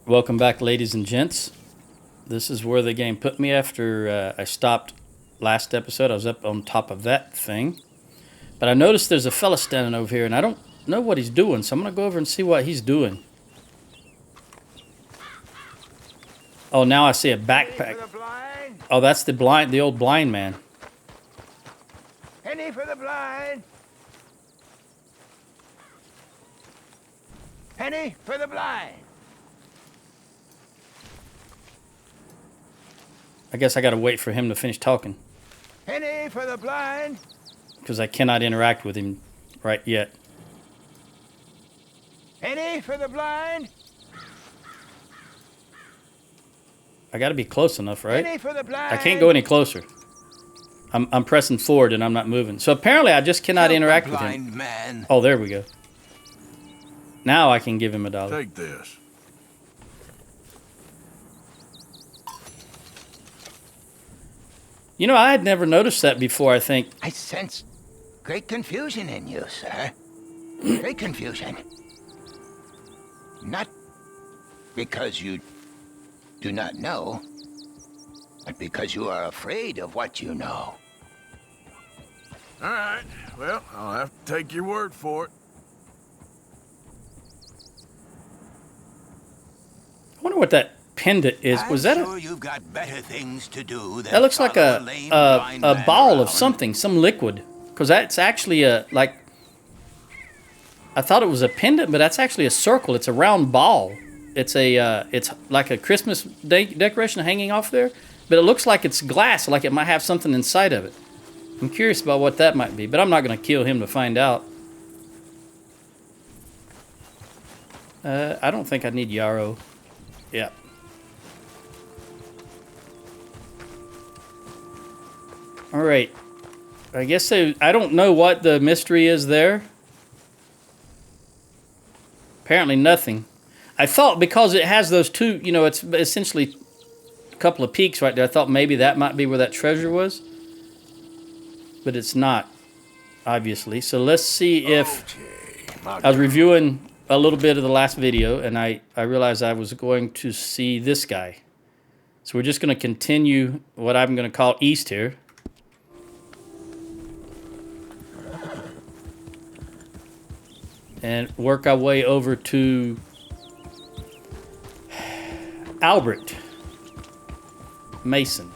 Welcome back, ladies and gents. This is where the game put me after I stopped last episode. I was up on top of that thing. But I noticed there's a fella standing over here, and I don't know what he's doing, so I'm going to go over and see what he's doing. Oh, now I see a backpack. Oh, that's the old blind man. Penny for the blind. Penny for the blind. I guess I got to wait for him to finish talking. Penny for the blind. Because I cannot interact with him right yet. Penny for the blind. I got to be close enough, right? Penny for the blind. I can't go any closer. I'm pressing forward and I'm not moving. So apparently I just cannot interact with him. Man. Oh, there we go. Now I can give him $1. Take this. You know, I had never noticed that before, I think. I sense great confusion in you, sir. Great confusion. Not because you do not know, but because you are afraid of what you know. All right. Well, I'll have to take your word for it. I wonder what that pendant is. Was that sure you've got better things to do than that looks like a ball of something, some liquid. Because that's actually like, I thought it was a pendant, but that's actually a circle. It's a round ball. It's like a Christmas decoration hanging off there, but it looks like it's glass, like it might have something inside of it. I'm curious about what that might be, but I'm not going to kill him to find out. I don't think I need yarrow. Yeah. All right. I guess I don't know what the mystery is there. Apparently nothing. I thought because it has those two, you know, it's essentially a couple of peaks right there. I thought maybe that might be where that treasure was. But it's not, obviously. So let's see if... I was reviewing a little bit of the last video, and I realized I was going to see this guy. So we're just going to continue what I'm going to call east here. And work our way over to Albert Mason.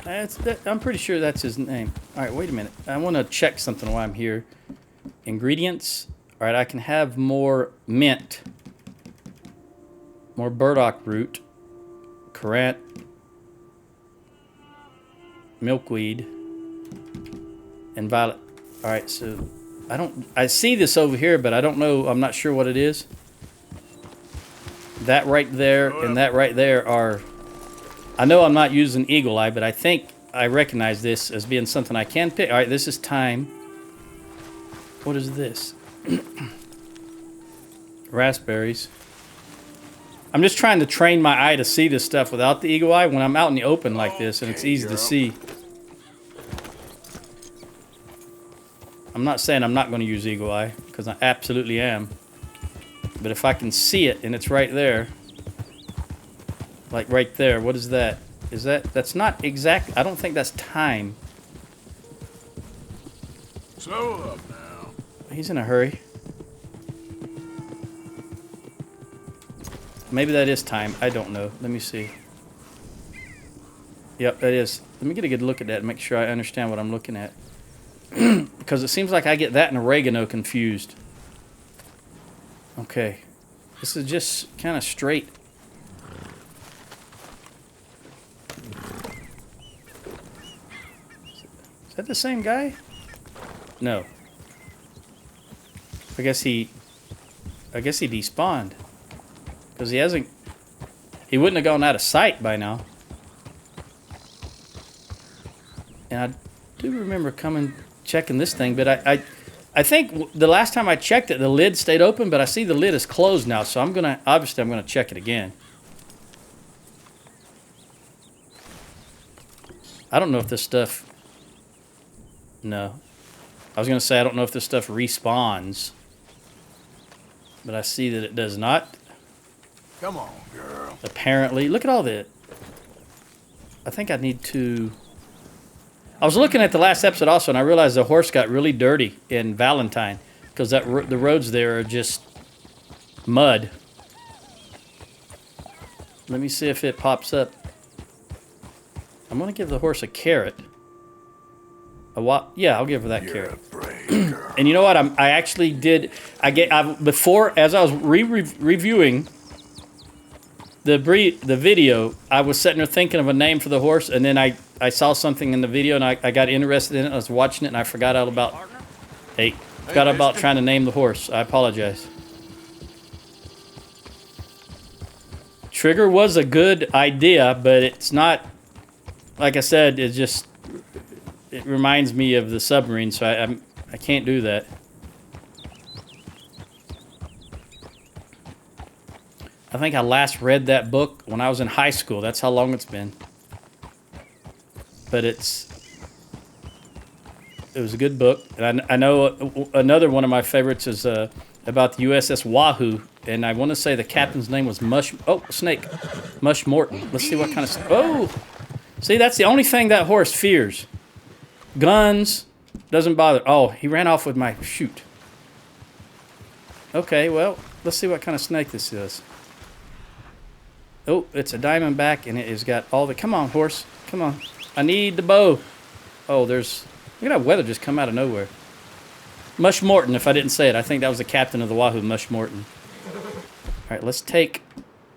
I'm pretty sure that's his name. All right, wait a minute. I want to check something while I'm here. Ingredients. All right, I can have more mint, more burdock root, currant, milkweed, and violet. All right, so I see this over here, but I don't know. I'm not sure what it is. That right there and that right there are... I know I'm not using eagle eye, but I think I recognize this as being something I can pick. All right, this is thyme. What is this? Raspberries. I'm just trying to train my eye to see this stuff without the eagle eye when I'm out in the open like this, and it's easy to see. I'm not saying I'm not going to use eagle eye, because I absolutely am. But if I can see it, and it's right there... Like right there, what is that? That's not exact, I don't think that's thyme. Slow up now. He's in a hurry. Maybe that is thyme, I don't know. Let me see. Yep, that is. Let me get a good look at that and make sure I understand what I'm looking at. Because it seems like I get that and oregano confused. Okay. This is just kind of straight. Is that the same guy? No. I guess he despawned. Because he wouldn't have gone out of sight by now. And I do remember checking this thing, but I think the last time I checked it, the lid stayed open, but I see the lid is closed now, so obviously I'm gonna check it again. I don't know if this stuff... No. I was going to say, I don't know if this stuff respawns. But I see that it does not. Come on, girl. Apparently. Look at all that. I think I need to... I was looking at the last episode also, and I realized the horse got really dirty in Valentine. Because the roads there are just mud. Let me see if it pops up. I'm going to give the horse a carrot. Yeah, I'll give her that carrot. And you know what? I actually did. Before, as I was reviewing the video, I was sitting there thinking of a name for the horse, and then I saw something in the video, and I got interested in it. I was watching it, and I forgot all about. Forgot about trying to name the horse. I apologize. Trigger was a good idea, but it's not. Like I said, it reminds me of the submarine, so I can't do that. I think I last read that book when I was in high school. That's how long it's been. But it was a good book. And I know another one of my favorites is about the USS Wahoo, and I want to say the captain's name was Snake. Mush Morton. Let's see what kind of... Oh! See, that's the only thing that horse fears. Guns. Doesn't bother. Oh, he ran off with my... Shoot. Okay, well, let's see what kind of snake this is. Oh, it's a diamondback, and it has got all the... Come on, horse. Come on. I need the bow. Oh, there's... Look at that weather just come out of nowhere. Mush Morton, if I didn't say it. I think that was the captain of the Wahoo, Mush Morton. All right, let's take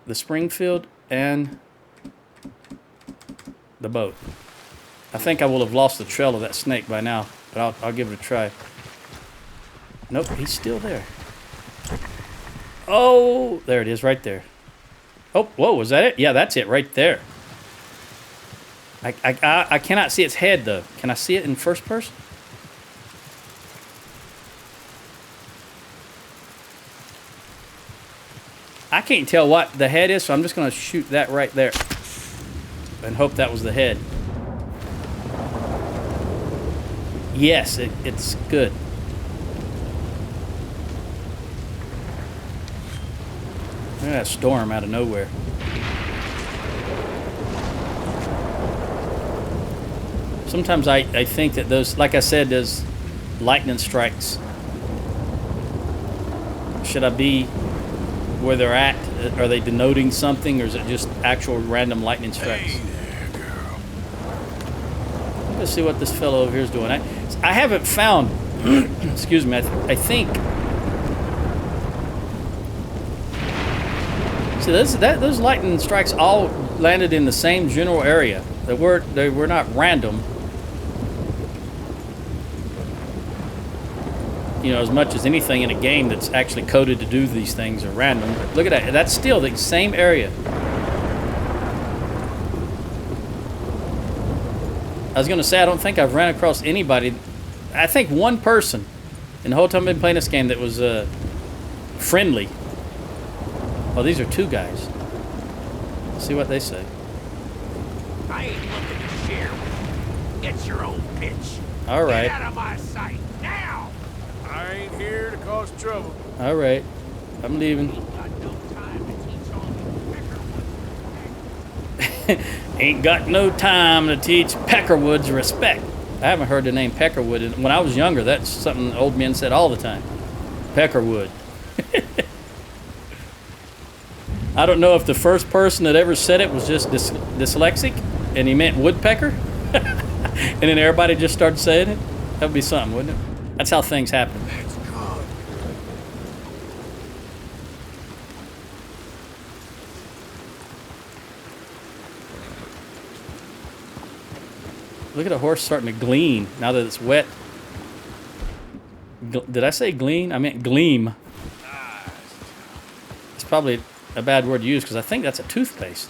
the Springfield and the boat. I think I will have lost the trail of that snake by now, but I'll give it a try. Nope, he's still there. Oh, there it is, right there. Oh, whoa, was that it? Yeah, that's it right there. I cannot see its head, though. Can I see it in first person? I can't tell what the head is, so I'm just going to shoot that right there. And hope that was the head. Yes, it's good. Look at that storm out of nowhere. Sometimes I think that those, like I said, those lightning strikes. Should I be where they're at? Are they denoting something, or is it just actual random lightning strikes? Hey there, girl. Let's see what this fellow over here is doing. I haven't found, excuse me, I think. See, those lightning strikes all landed in the same general area. They were not random. You know, as much as anything in a game that's actually coded to do these things are random. But look at that. That's still the same area. I was going to say, I don't think I've ran across anybody. I think one person in the whole time I've been playing this game that was friendly. Oh, these are two guys. Let's see what they say. I ain't looking to share with you. Get your own bitch. All right. Get out of my sight now. I ain't here to cause trouble. All right. I'm leaving. Ain't got no time to teach Ain't got no time to teach Peckerwoods respect. Peckerwoods respect. I haven't heard the name Peckerwood. When I was younger, that's something old men said all the time. Peckerwood. I don't know if the first person that ever said it was just dyslexic and he meant woodpecker. And then everybody just started saying it. That would be something, wouldn't it? That's how things happen. That's good. Look at a horse starting to glean now that it's wet. Did I say glean? I meant gleam. It's probably a bad word to use because I think that's a toothpaste.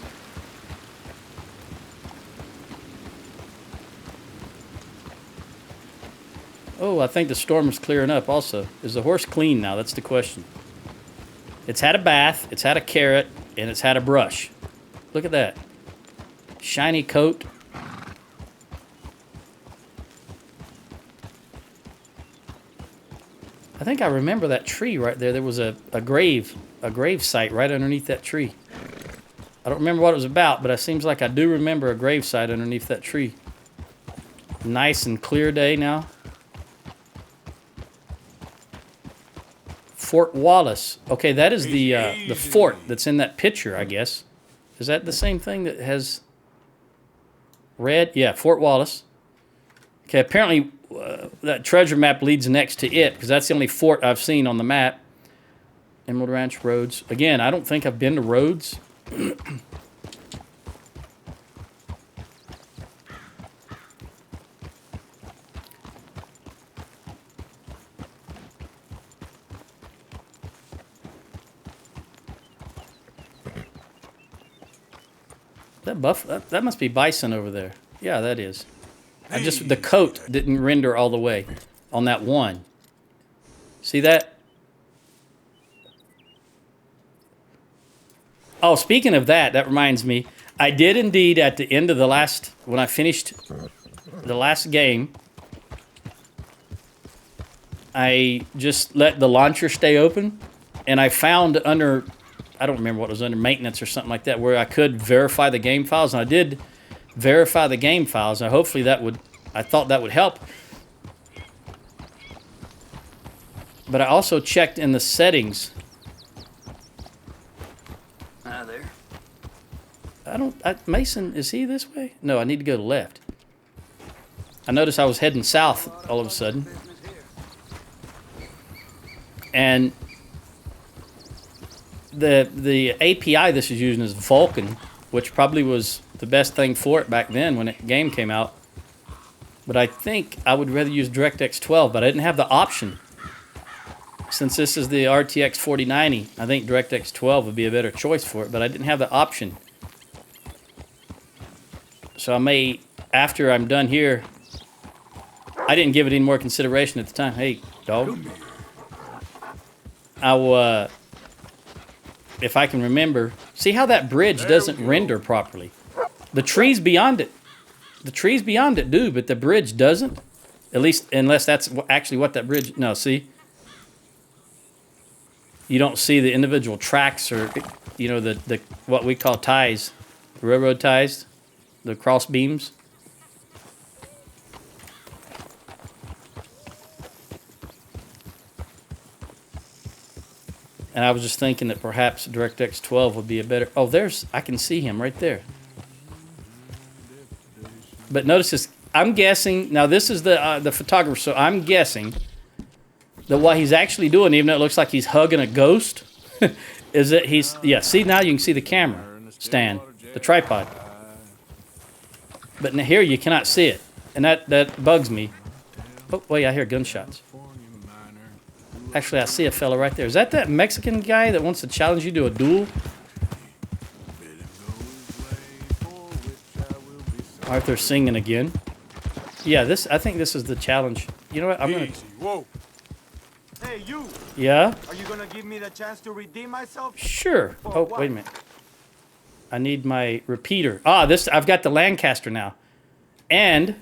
Oh, I think the storm is clearing up also. Is the horse clean now? That's the question. It's had a bath, it's had a carrot, and it's had a brush. Look at that. Shiny coat. I think I remember that tree right there. There was a grave site right underneath that tree. I don't remember what it was about, but it seems like I do remember a grave site underneath that tree. Nice and clear day now. Fort Wallace. Okay, that is the fort that's in that picture, I guess. Is that the same thing that has red? Yeah, Fort Wallace. Okay, apparently that treasure map leads next to it, because that's the only fort I've seen on the map. Emerald Ranch Roads. Again, I don't think I've been to Rhodes. That must be bison over there. Yeah, that is. The coat didn't render all the way on that one. See that? Oh, speaking of that, that reminds me. I did indeed at the end of when I finished the last game, I just let the launcher stay open, and I found under, I don't remember what it was under, maintenance or something like that, where I could verify the game files, and I did verify the game files, and hopefully I thought that would help. But I also checked in the settings. There. Mason, is he this way? No, I need to go to the left. I noticed I was heading south all of a sudden. And the API this is using is Vulkan, which probably was the best thing for it back then when the game came out. But I think I would rather use DirectX 12, but I didn't have the option. Since this is the RTX 4090, I think DirectX 12 would be a better choice for it, but I didn't have the option. So I may, after I'm done here, I didn't give it any more consideration at the time. Hey, dog. I'll, if I can remember, see how that bridge doesn't render properly. The trees beyond it. The trees beyond it do, but the bridge doesn't. At least, unless that's actually what that bridge... No, see? You don't see the individual tracks or, you know, the what we call ties. The railroad ties. The cross beams. And I was just thinking that perhaps DirectX 12 would be a better... Oh, I can see him right there. But notice this, I'm guessing, now this is the photographer, so I'm guessing that what he's actually doing, even though it looks like he's hugging a ghost, is that see, now you can see the camera stand, the tripod. But here you cannot see it, and that bugs me. Oh, wait, I hear gunshots. Actually, I see a fella right there. Is that Mexican guy that wants to challenge you to a duel? Arthur's singing again. Yeah, I think this is the challenge. You know what? I'm gonna... Whoa. Hey, you. Yeah? Are you gonna give me the chance to redeem myself? Sure. Oh, wait a minute. I need my repeater. I've got the Lancaster now. And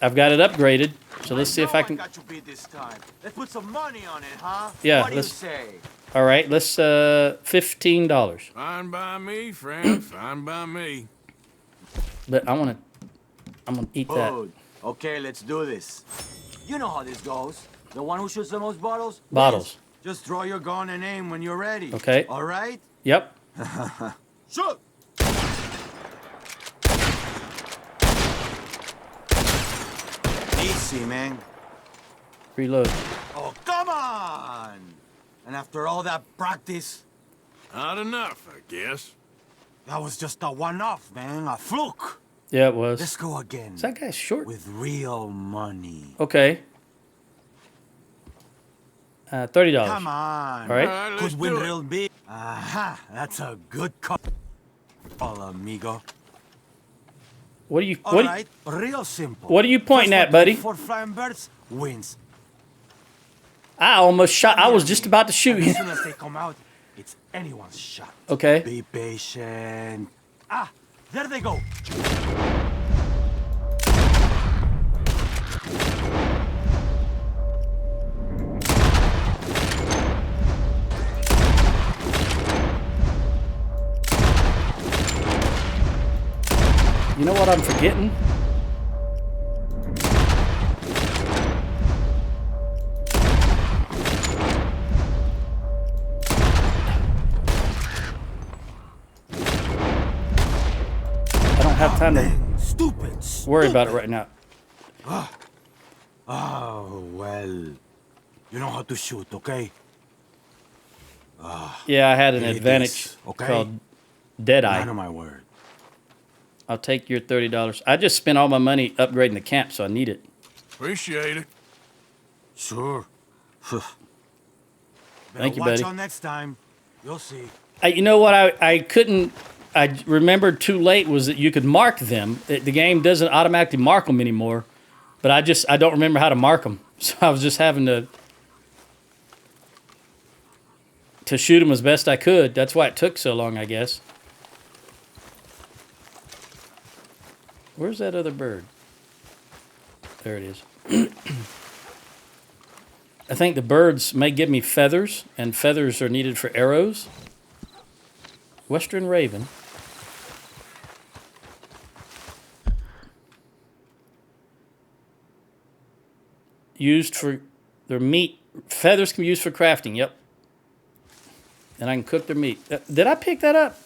I've got it upgraded. So let's see if I can... got you beat this time. Let's put some money on it, huh? Yeah, what do you say? All right, let's $15. Fine by me, friend. Fine by me. But I'm gonna eat that. Good. Okay, let's do this. You know how this goes. The one who shoots the most bottles? Bottles. Wins. Just draw your gun and aim when you're ready. Okay. All right? Yep. Shoot! Easy, man. Reload. Oh, come on! And after all that practice... Not enough, I guess. That was just a one-off, man. A fluke. Yeah, it was. Let's go again. Is that guy short? With real money. Okay. $30. Come on. All right. Could win real big. Aha, that's a good call, amigo. What are you? All right, real simple. What are you pointing at, buddy? For flying birds wins. I almost shot. I was just about to shoot As you. soon as they come out, it's anyone's shot. Okay. Be patient. Ah, there they go. You know what I'm forgetting? I don't have time to Stupid. worry about it right now. Oh, well. You know how to shoot, okay? Yeah, I had an Here it advantage is, okay? called Deadeye. Man of my word. I'll take your $30. I just spent all my money upgrading the camp, so I need it. Appreciate it. Sure. Thank you, watch buddy. on next time. You'll see. You know what? I couldn't. I remembered too late was that you could mark them. The game doesn't automatically mark them anymore, but I don't remember how to mark them. So I was just having to shoot them as best I could. That's why it took so long, I guess. Where's that other bird? There it is. I think the birds may give me feathers, and feathers are needed for arrows. Western raven. Used for their meat. Feathers can be used for crafting, yep. And I can cook their meat. Did I pick that up?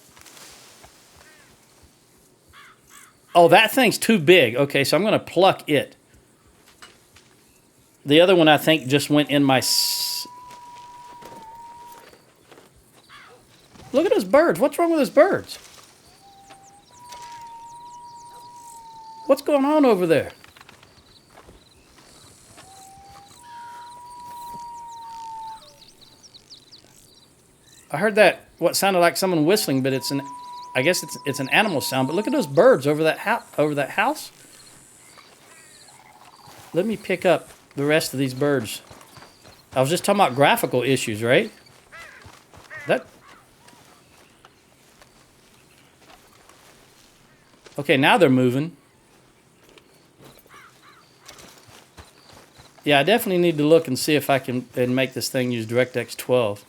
Oh, that thing's too big. Okay, so I'm going to pluck it. The other one, I think, just went in my... Look at those birds. What's wrong with those birds? What's going on over there? I heard that, what sounded like someone whistling, but it's an... I guess it's an animal sound, but look at those birds over that house. Let me pick up the rest of these birds. I was just talking about graphical issues, right? Okay, now they're moving. Yeah, I definitely need to look and see if I can make this thing use DirectX 12.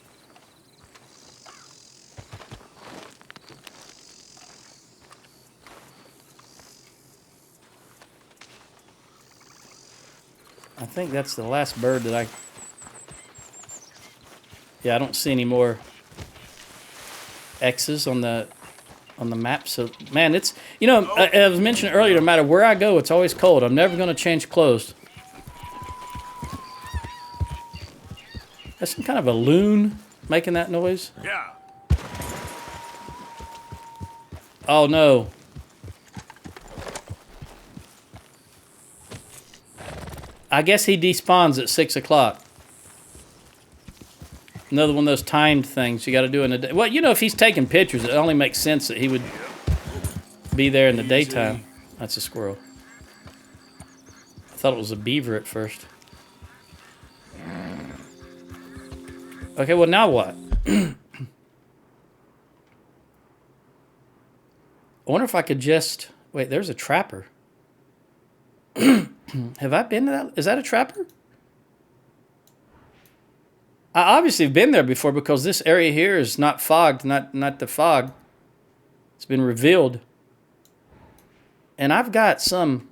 I think that's the last bird that I... Yeah, I don't see any more X's on the map. So, man, it's... You know, I was mentioning earlier, no matter where I go, it's always cold. I'm never going to change clothes. That's some kind of a loon making that noise. Yeah. Oh, no. I guess he despawns at 6 o'clock. Another one of those timed things you got to do in the day. Well, you know, if he's taking pictures, it only makes sense that he would be there in the daytime. That's a squirrel. I thought it was a beaver at first. Okay, well, now what? I wonder if I could just... Wait, there's a trapper. Have I been to that? Is that a trapper? I obviously have been there before because this area here is not fogged, not the fog. It's been revealed. And I've got some...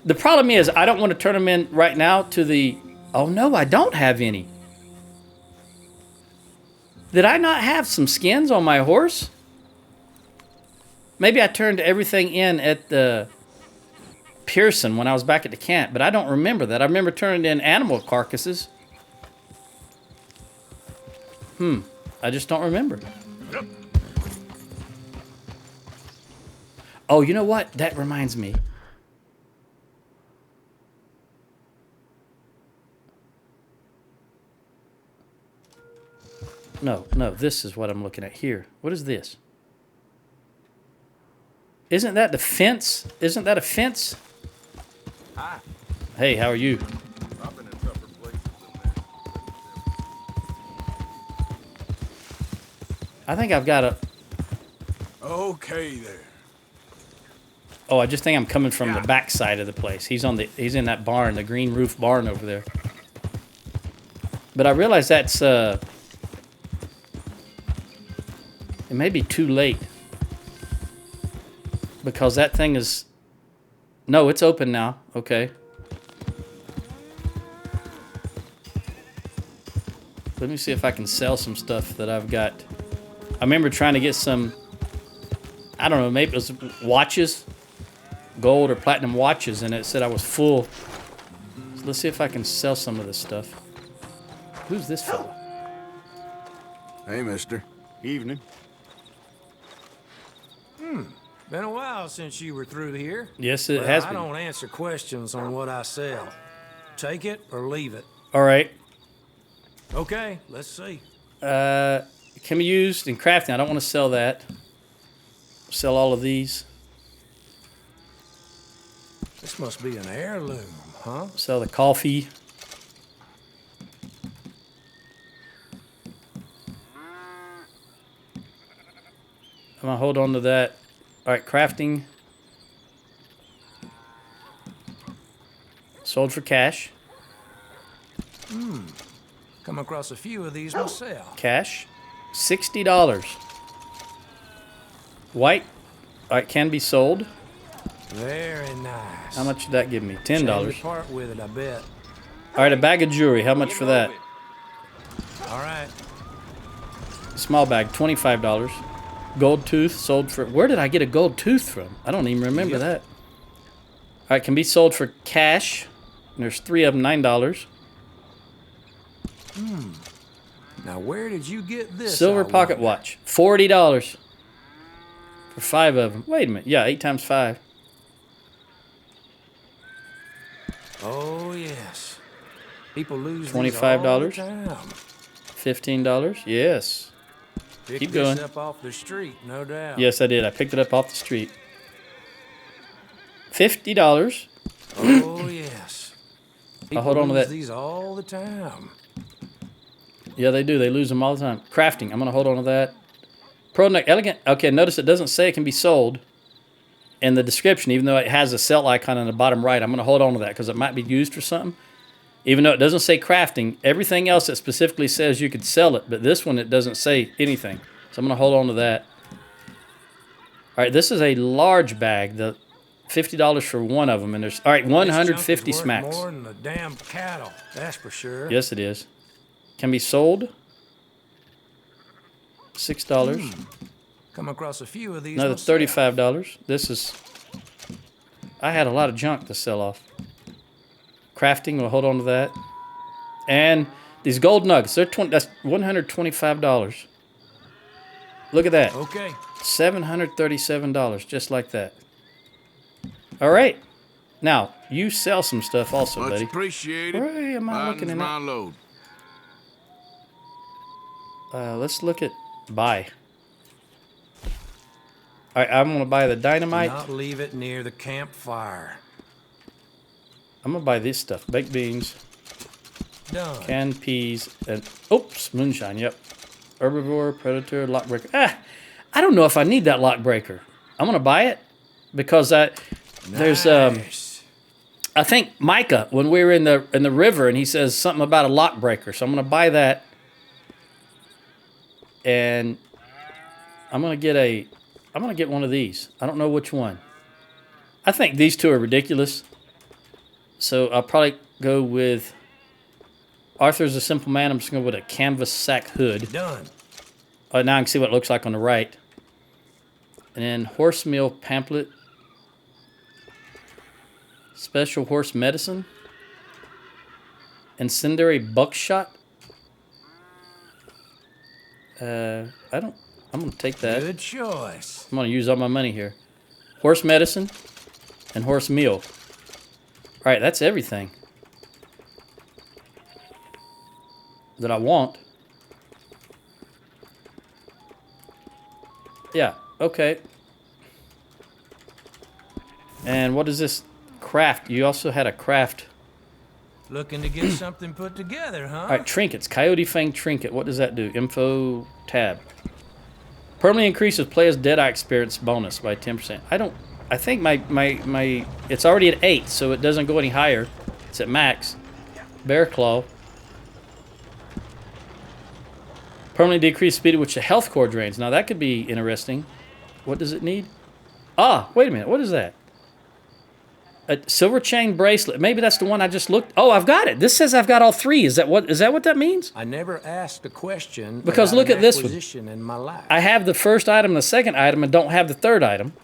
The problem is I don't want to turn them in right now to the... Oh, no, I don't have any. Did I not have some skins on my horse? Maybe I turned everything in at the... Pearson when I was back at the camp, but I don't remember that. I remember turning in animal carcasses. I just don't remember. Oh, you know what? That reminds me. No, this is what I'm looking at here. What is this? Isn't that the fence? Isn't that a fence? Hi. Hey, how are you? I've been in tougher places than this. I think I've got a... Okay there. Oh, I just think I'm coming from the back side of the place. He's in that barn, the green roof barn over there. But I realize that's it may be too late. Because that thing is... No, it's open now. Okay. Let me see if I can sell some stuff that I've got. I remember trying to get some... I don't know, maybe it was watches. Gold or platinum watches, and it said I was full. So let's see if I can sell some of this stuff. Who's this fella? Hey, mister. Evening. Been a while since you were through here. Yes, it Well, has I been. don't answer questions on what I sell. Take it or leave it. All right. Okay, let's see. Can be used in crafting. I don't want to sell that. Sell all of these. This must be an heirloom, huh? Sell the coffee. I'm going to hold on to that. All right, crafting. Sold for cash. Come across a few of these myself. Cash. $60. White. All right, can be sold. Very nice. How much did that give me? Shame $10. to part with it, I bet. All right, a bag of jewelry. How much for that? All right. Small bag, $25. Gold tooth sold for... Where did I get a gold tooth from? I don't even remember that. All right, can be sold for cash. And there's 3 of them, $9. Now, where did you get this? Silver I pocket wonder? watch, $40 for 5 of them. Wait a minute. Yeah, 8 times 5. Oh, yes. People lose $25? these all the time. $15. Yes. Pick Keep this going. up off the street, no doubt. Yes, I did. I picked it up off the street. $50. Oh, yes. People hold on to lose that. these all the time. Yeah, they do. They lose them all the time. Crafting. I'm going to hold on to that. Pro neck elegant. Okay, notice it doesn't say it can be sold in the description, even though it has a sell icon in the bottom right. I'm going to hold on to that because it might be used for something. Even though it doesn't say crafting, everything else it specifically says you could sell it, but this one it doesn't say anything. So I'm going to hold on to that. All right, this is a large bag. The $50 for one of them, and there's all right, 150 This junk is worth smacks. more than the damn cattle, that's for sure. Yes, it is. Can be sold. $6. Come across a few of these. Another myself. $35. This is... I had a lot of junk to sell off. Crafting, we'll hold on to that. And these gold nuggets, they're that's $125. Look at that. Okay. $737, just like that. All right. Now, you sell some stuff also, Much buddy. appreciated. Where am I Biden's looking at my that? load. Let's look at buy. All right, I'm going to buy the dynamite. Not leave it near the campfire. I'm going to buy this stuff. Baked beans, Done. canned peas, and... Oops, moonshine, yep. Herbivore, predator, lock breaker. I don't know if I need that lock breaker. I'm going to buy it because there's... Nice. I think Micah, when we were in the river, and he says something about a lock breaker. So I'm going to buy that. And I'm going to get one of these. I don't know which one. I think these two are ridiculous. So I'll probably go with Arthur's a Simple Man. I'm just going to go with a canvas sack hood. Done. Now I can see what it looks like on the right. And then horse meal pamphlet. Special horse medicine. Incendiary buckshot. I'm going to take that. Good choice. I'm going to use all my money here. Horse medicine and horse meal. All right, that's everything that I want. Yeah, okay. And what is this craft? You also had a craft. Looking to get something put together, huh? All right, trinkets. Coyote Fang trinket. What does that do? Info tab. Permanently increases player's Deadeye experience bonus by 10%. I think my it's already at 8, so it doesn't go any higher. It's at max. Bear claw. Permanently decrease speed at which the health core drains. Now that could be interesting. What does it need? Ah, wait a minute. What is that? A silver chain bracelet. Maybe that's the one I just looked. Oh, I've got it. This says I've got all three. Is that what that means? I never asked a question Because about look an at this one. acquisition in my life. I have the first item, the second item, and don't have the third item.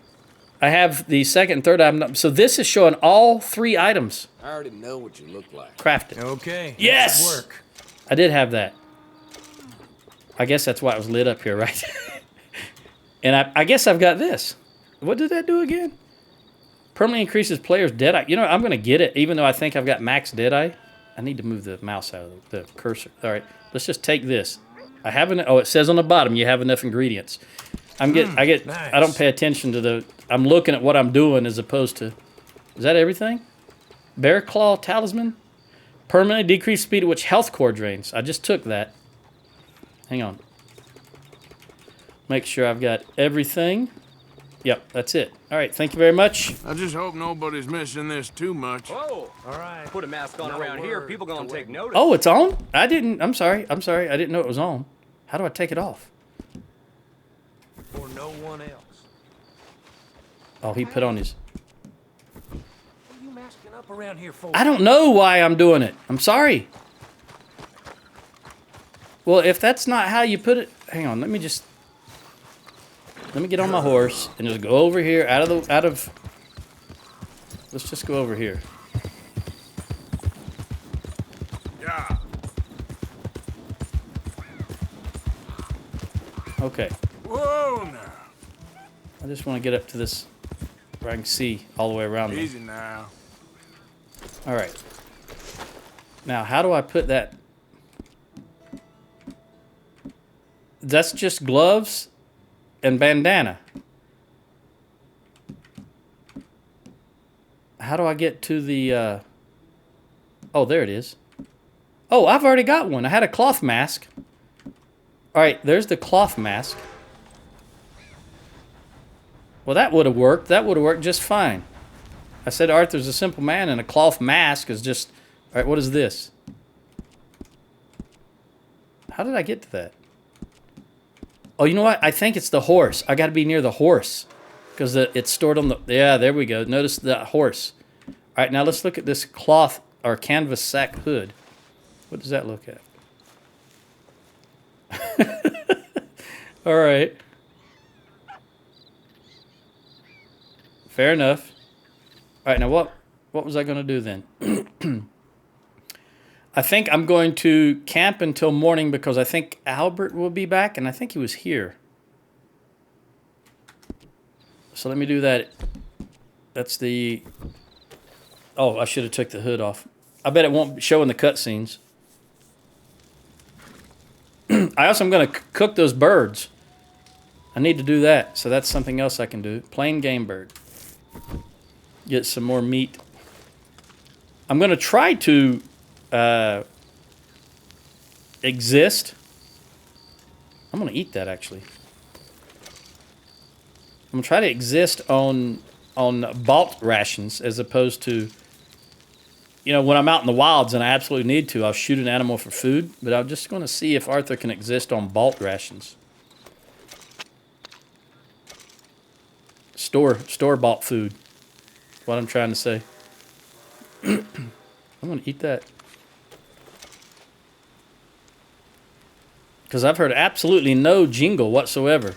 I have the second and third item. So this is showing all three items. I already know what you look like. Crafted. Okay. Yes! That should work. I did have that. I guess that's why it was lit up here, right? And I guess I've got this. What did that do again? Permanently increases players' deadeye. You know, I'm going to get it, even though I think I've got max deadeye. I need to move the mouse out of the cursor. All right, let's just take this. I have an. Oh, it says on the bottom you have enough ingredients. Nice. I don't pay attention to the. I'm looking at what I'm doing as opposed to. Is that everything? Bear Claw Talisman. Permanently decreased speed at which health core drains. I just took that. Hang on. Make sure I've got everything. Yep, that's it. All right, thank you very much. I just hope nobody's missing this too much. Whoa! All right. Put a mask on around here, people gonna take notice. Oh, it's on? I didn't. I'm sorry. I didn't know it was on. How do I take it off? For no one else. Oh, he put on his. What are you masking up around here for? I don't know why I'm doing it. I'm sorry. Well, if that's not how you put it, hang on. Let me get on my horse and just go over here let's just go over here. Yeah. Okay. Whoa now. I just want to get up to this where I can see all the way around me. Easy now. All right. Now, how do I put that? That's just gloves and bandana. How do I get to the, oh, there it is. Oh, I've already got one. I had a cloth mask. All right, there's the cloth mask. Well, that would have worked. That would have worked just fine. I said Arthur's a simple man, and a cloth mask is just... All right, what is this? How did I get to that? Oh, you know what? I think it's the horse. I got to be near the horse because it's stored on the... Yeah, there we go. Notice the horse. All right, now let's look at this cloth or canvas sack hood. What does that look at? All right. Fair enough. All right, now what was I going to do then? I think I'm going to camp until morning because I think Albert will be back, and I think he was here. So let me do that. That's the... Oh, I should have took the hood off. I bet it won't show in the cutscenes. I also am going to cook those birds. I need to do that, so that's something else I can do. Plain game bird. Get some more meat. I'm going to try to exist. I'm going to eat that, actually. I'm going to try to exist on bought rations as opposed to... You know, when I'm out in the wilds and I absolutely need to, I'll shoot an animal for food. But I'm just going to see if Arthur can exist on bought rations. Store-bought food. That's what I'm trying to say. I'm going to eat that. Because I've heard absolutely no jingle whatsoever.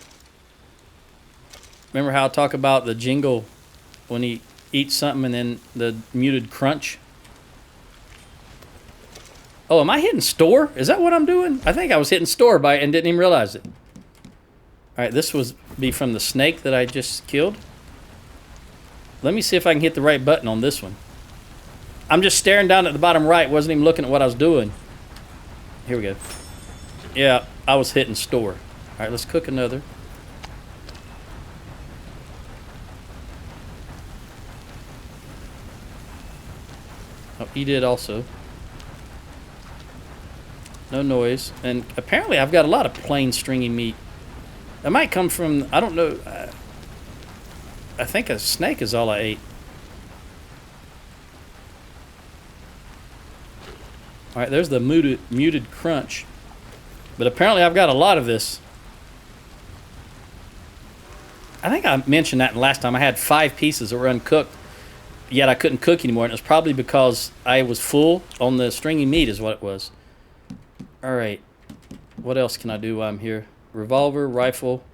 Remember how I talk about the jingle when he eats something and then the muted crunch? Oh, am I hitting store? Is that what I'm doing? I think I was hitting store by and didn't even realize it. All right, this was be from the snake that I just killed. Let me see if I can hit the right button on this one. I'm just staring down at the bottom right. Wasn't even looking at what I was doing. Here we go. Yeah, I was hitting store. All right, let's cook another. Oh, he did also. No noise. And apparently I've got a lot of plain stringy meat. That might come from, I don't know. I think a snake is all I ate. All right, there's the muted crunch. But apparently I've got a lot of this. I think I mentioned that last time. I had 5 pieces that were uncooked, yet I couldn't cook anymore. And it was probably because I was full on the stringy meat is what it was. All right. What else can I do while I'm here? Revolver, rifle,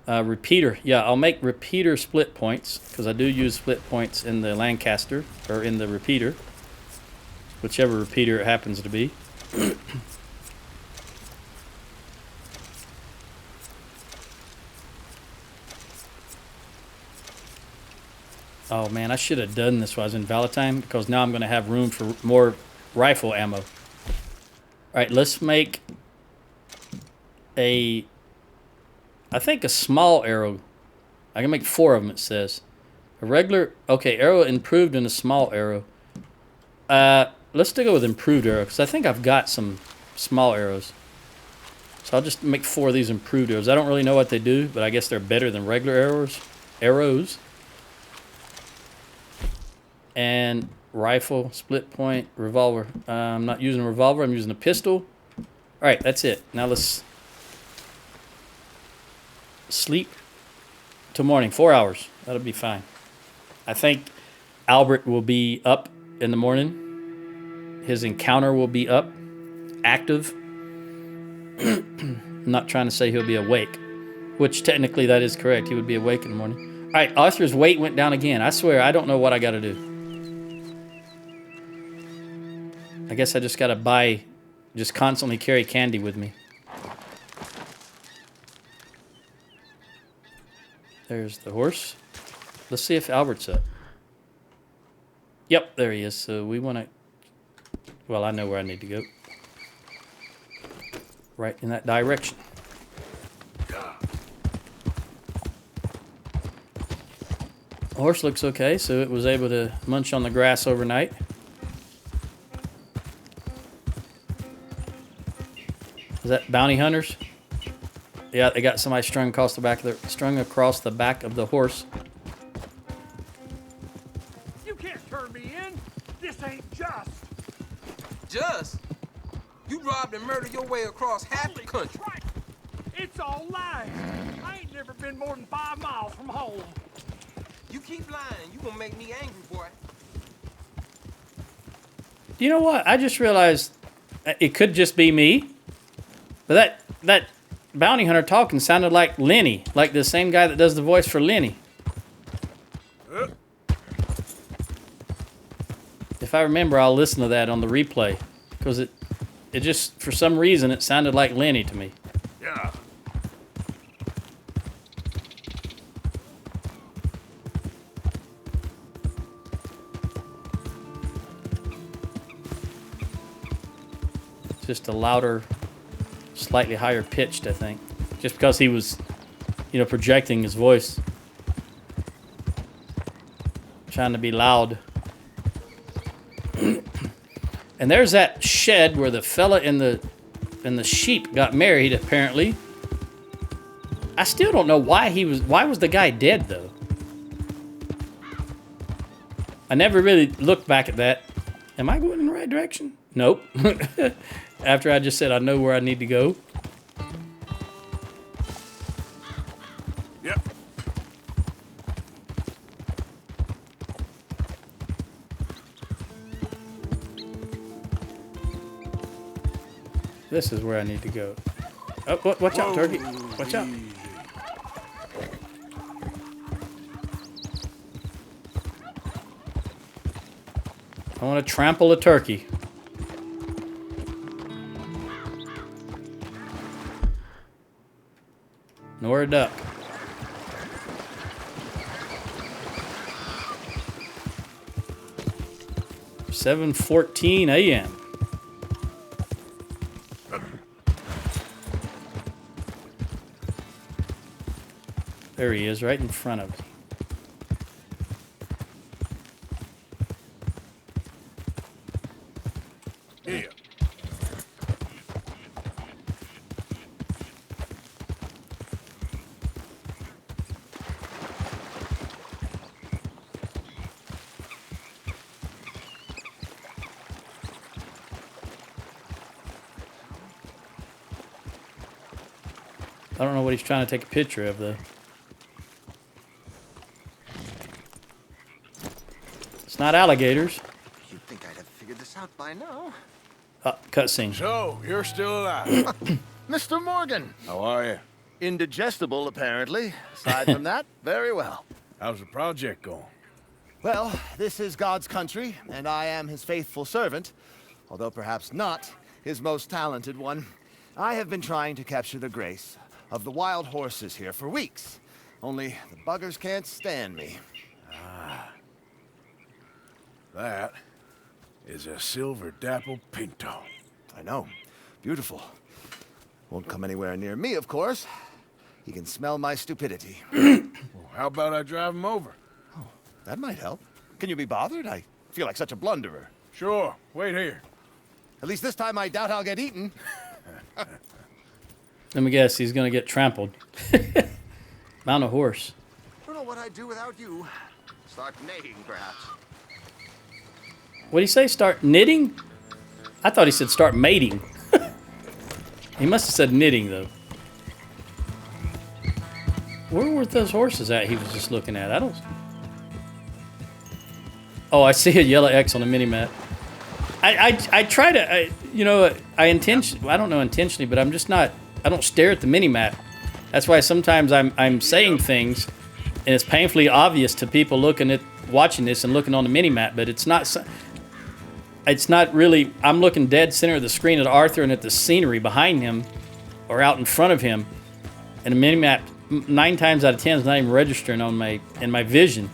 repeater. Yeah, I'll make repeater split points because I do use split points in the Lancaster or in the repeater, whichever repeater it happens to be. Oh man, I should have done this while I was in Valentine because now I'm going to have room for more rifle ammo. All right, let's make I think a small arrow. I can make 4 of them, it says. A regular, okay, arrow improved and a small arrow. Let's go with improved arrow because I think I've got some small arrows. So I'll just make 4 of these improved arrows. I don't really know what they do, but I guess they're better than regular arrows. And rifle, split point, revolver. I'm not using a revolver, I'm using a pistol. All right, that's it. Now let's sleep till morning. 4 hours. That'll be fine. I think Albert will be up in the morning. His encounter will be up, active. I'm not trying to say he'll be awake, which technically that is correct. He would be awake in the morning. All right, Arthur's weight went down again. I swear, I don't know what I got to do. I guess I just got to just constantly carry candy with me. There's the horse. Let's see if Albert's up. Yep, there he is. So we want to... Well, I know where I need to go. Right in that direction. The horse looks okay, so it was able to munch on the grass overnight. Is that bounty hunters? Yeah, they got somebody strung across the back of the horse. You can't turn me in. This ain't just. Just? You robbed and murdered your way across half the country. Right. It's all lies. I ain't never been more than 5 miles from home. You keep lying, you gonna make me angry, boy. You know what? I just realized it could just be me. But that bounty hunter talking sounded like Lenny, like the same guy that does the voice for Lenny. If I remember, I'll listen to that on the replay because it just, for some reason, it sounded like Lenny to me. Yeah. Just a louder, slightly higher pitched, I think. Just because he was, projecting his voice. Trying to be loud. And there's that shed where the fella and the sheep got married, apparently. I still don't know why was the guy dead, though? I never really looked back at that. Am I going in the right direction? Nope. After I just said I know where I need to go. Yep. This is where I need to go. Oh, watch out, turkey. Watch out. I want to trample a turkey. Nor a duck. $7:14 a.m. There he is, right in front of me. Yeah. I don't know what he's trying to take a picture of, though. not alligators. You'd think I'd have figured this out by now. Cutscene. So, you're still alive. Mr. Morgan. How are you? Indigestible, apparently. Aside from that, very well. How's the project going? Well, this is God's country, and I am his faithful servant, although perhaps not his most talented one. I have been trying to capture the grace of the wild horses here for weeks. Only the buggers can't stand me. That is a silver dapple pinto. I know. Beautiful. Won't come anywhere near me, of course. He can smell my stupidity. Well, how about I drive him over? That might help. Can you be bothered? I feel like such a blunderer. Sure. Wait here. At least this time I doubt I'll get eaten. Let me guess, he's gonna get trampled. Mount a horse. Don't know what I'd do without you. Start nagging, perhaps. What did he say? Start knitting? I thought he said start mating. He must have said knitting, though. Where were those horses at he was just looking at? I don't... Oh, I see a yellow X on the mini-map. I try to... I don't know intentionally, but I'm just not... I don't stare at the mini-map. That's why sometimes I'm saying things, and it's painfully obvious to people watching this and looking on the mini-map, but it's not... It's not really... I'm looking dead center of the screen at Arthur and at the scenery behind him or out in front of him. And the mini-map, 9 times out of 10, is not even registering on in my vision.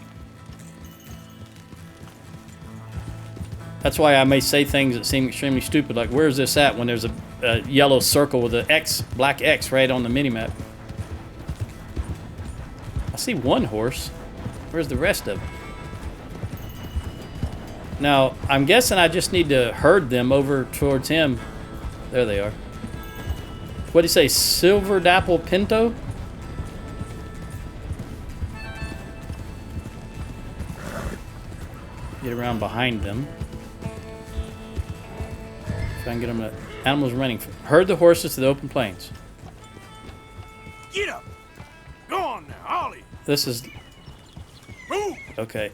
That's why I may say things that seem extremely stupid, like, where's this at, when there's a yellow circle with an X, black X right on the mini-map. I see one horse. Where's the rest of them? Now, I'm guessing I just need to herd them over towards him. There they are. What do you say, silver dapple pinto? Get around behind them. If I can get them to... Animals running. Herd the horses to the open plains. Get up! Go on now, Ollie! This is... Move! Okay.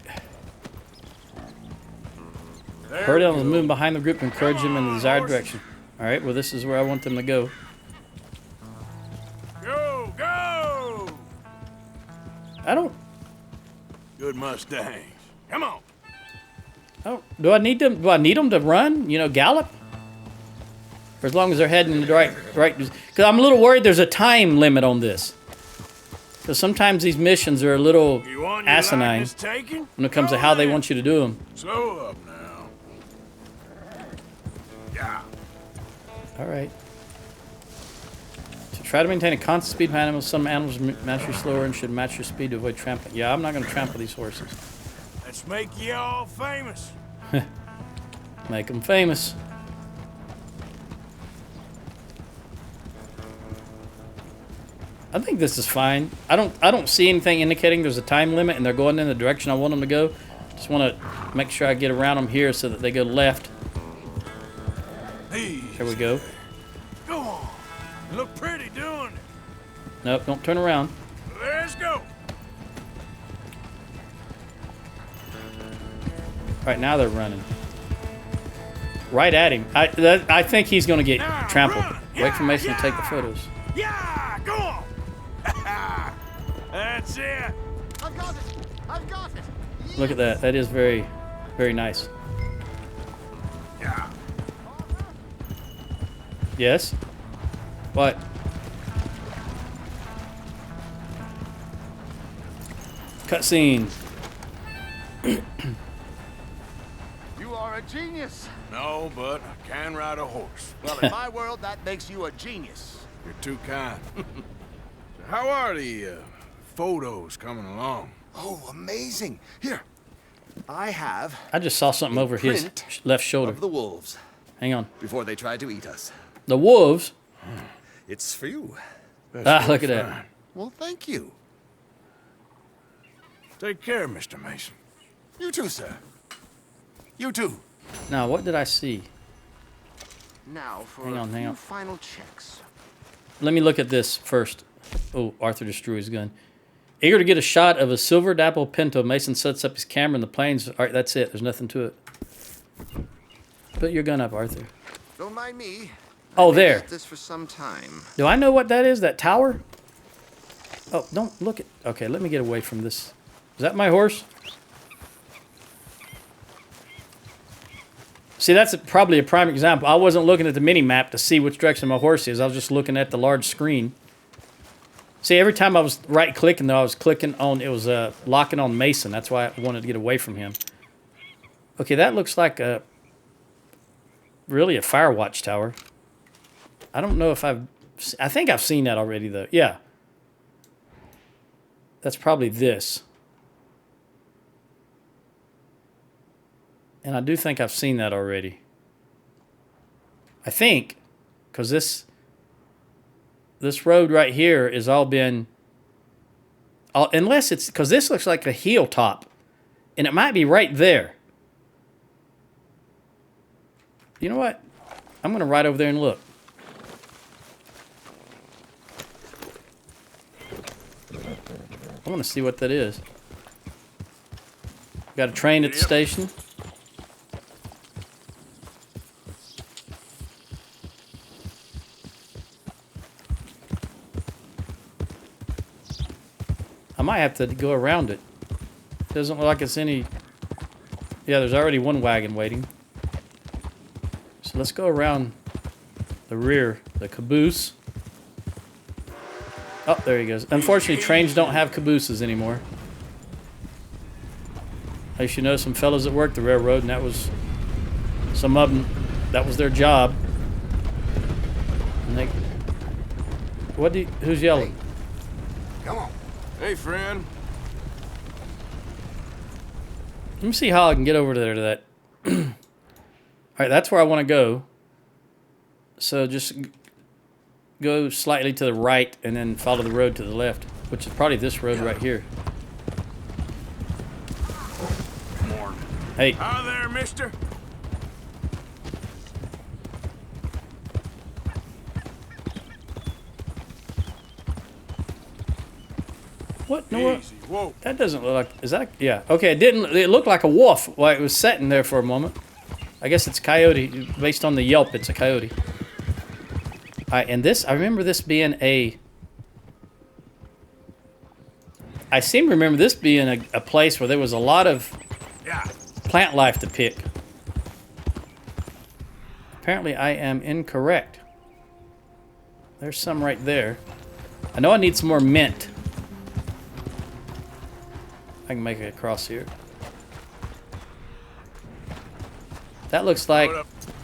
There Herd we animals go. moving behind the group and encourage them in the desired direction. Alright, well this is where I want them to go. Go, go! I don't... Good mustangs. Come on. Do I need them? Do I need them to run? You know, gallop? For as long as they're heading in the right... Because I'm a little worried there's a time limit on this. Because sometimes these missions are a little You want your asinine likeness taken? when it comes to Go how they then. want you to do them. Slow up now. Yeah. Alright. To try to maintain a constant speed of animals, some animals match you slower and should match your speed to avoid trampling. Yeah, I'm not going to trample these horses. Let's make you all famous. Make them famous. I think this is fine. I don't see anything indicating there's a time limit and they're going in the direction I want them to go. Just want to make sure I get around them here so that they go left. There we go. Go on. You look pretty doing it. Nope, don't turn around. Let's go. Right now they're running. Right at him. I think he's going to get Now, trampled. run. Wait for Mason Yeah, to take the yeah. photos. Yeah, go on. That's it. I've got it! I've got it! Look at that. That is very, very nice. Yeah. Yes? What? Cutscene. You are a genius. No, but I can ride a horse. Well, in my world, that makes you a genius. You're too kind. So how are the photos coming along? Oh, amazing. Here, I have I just saw something over his print left shoulder. of the wolves Hang on. before they tried to eat us. The wolves? It's for you. Ah, look at that. Fine. Well, thank you. Take care, Mr. Mason. You too, sir. You too. Now, what did I see? Now for Hang on, a hang few on. final checks. Let me look at this first. Oh, Arthur just drew his gun. Eager to get a shot of a silver dapple pinto, Mason sets up his camera in the plains. All right, that's it. There's nothing to it. Put your gun up, Arthur. Don't mind me. Oh, I've there. used this for some time. Do I know what that is? That tower? Oh, don't look at... Okay, let me get away from this. Is that my horse? See, that's probably a prime example. I wasn't looking at the mini-map to see which direction my horse is. I was just looking at the large screen. See, every time I was right-clicking, though, I was clicking on... It was locking on Mason. That's why I wanted to get away from him. Okay, that looks like a... Really a fire watch tower. I don't know if I've... I think I've seen that already, though. Yeah. That's probably this. And I do think I've seen that already. I think, because this road right here is all been... unless it's... Because this looks like a hilltop. And it might be right there. You know what? I'm going to ride over there and look. I want to see what that is. Got a train at the station. I might have to go around it. Doesn't look like it's any... Yeah, there's already one wagon waiting. So let's go around the rear, the caboose. Oh, there he goes. Unfortunately, trains don't have cabooses anymore. I used to know some fellows that worked the railroad, and that was... Some of them, that was their job. And they... What do you... Who's yelling? Come on. Hey, friend. Let me see how I can get over there to that. Alright, that's where I want to go. So just go slightly to the right and then follow the road to the left, which is probably this road right here. Hey. Hi there, mister. What? No, Easy. Whoa. that doesn't look like... Is that... Yeah. Okay, it didn't... It looked like a wolf while it was sitting there for a moment. I guess it's coyote. Based on the yelp, it's a coyote. Alright, and this... I remember this being a... I seem to remember this being a place where there was a lot of plant life to pick. Apparently, I am incorrect. There's some right there. I know I need some more mint. I can make it across here. That looks like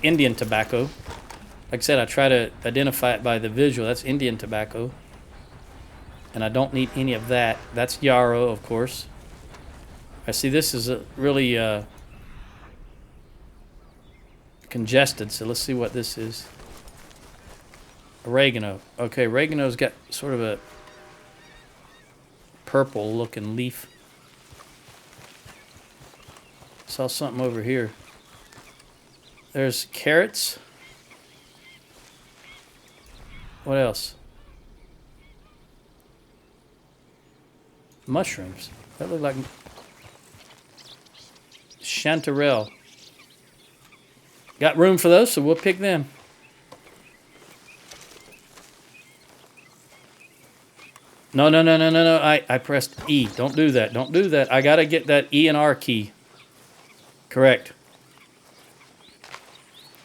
Indian tobacco. Like I said, I try to identify it by the visual. That's Indian tobacco. And I don't need any of that. That's yarrow, of course. I see this is really congested, so let's see what this is. Oregano. Okay, oregano's got sort of a purple-looking leaf. Saw something over here. There's carrots. What else? Mushrooms. That look like chanterelle. Got room for those, so we'll pick them. No. I pressed E. Don't do that. Don't do that. I gotta get that E and R key. Correct.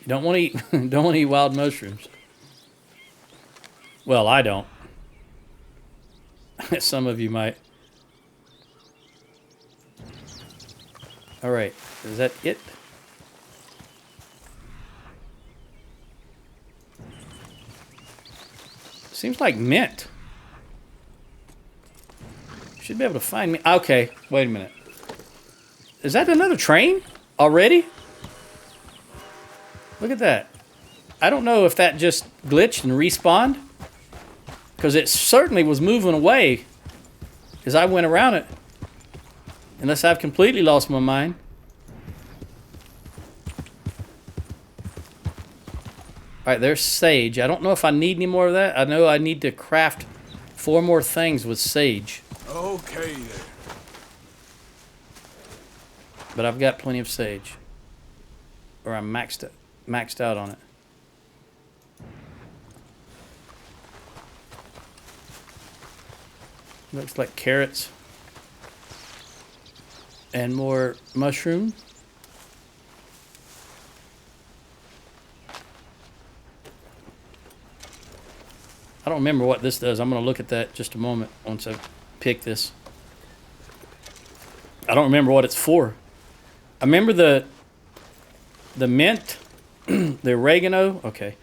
You don't want to eat. Don't want to eat wild mushrooms. Well, I don't. Some of you might. All right. Is that it? Seems like mint. Should be able to find me. Okay. Wait a minute. Is that another train already? Look at that. I don't know if that just glitched and respawned, because it certainly was moving away as I went around it. Unless I've completely lost my mind. Alright, there's sage. I don't know if I need any more of that. I know I need to craft 4 more things with sage. Okay then. But I've got plenty of sage. Or I'm maxed out on it. Looks like carrots. And more mushroom. I don't remember what this does. I'm going to look at that just a moment once I pick this. I don't remember what it's for. I remember the mint, the oregano, okay,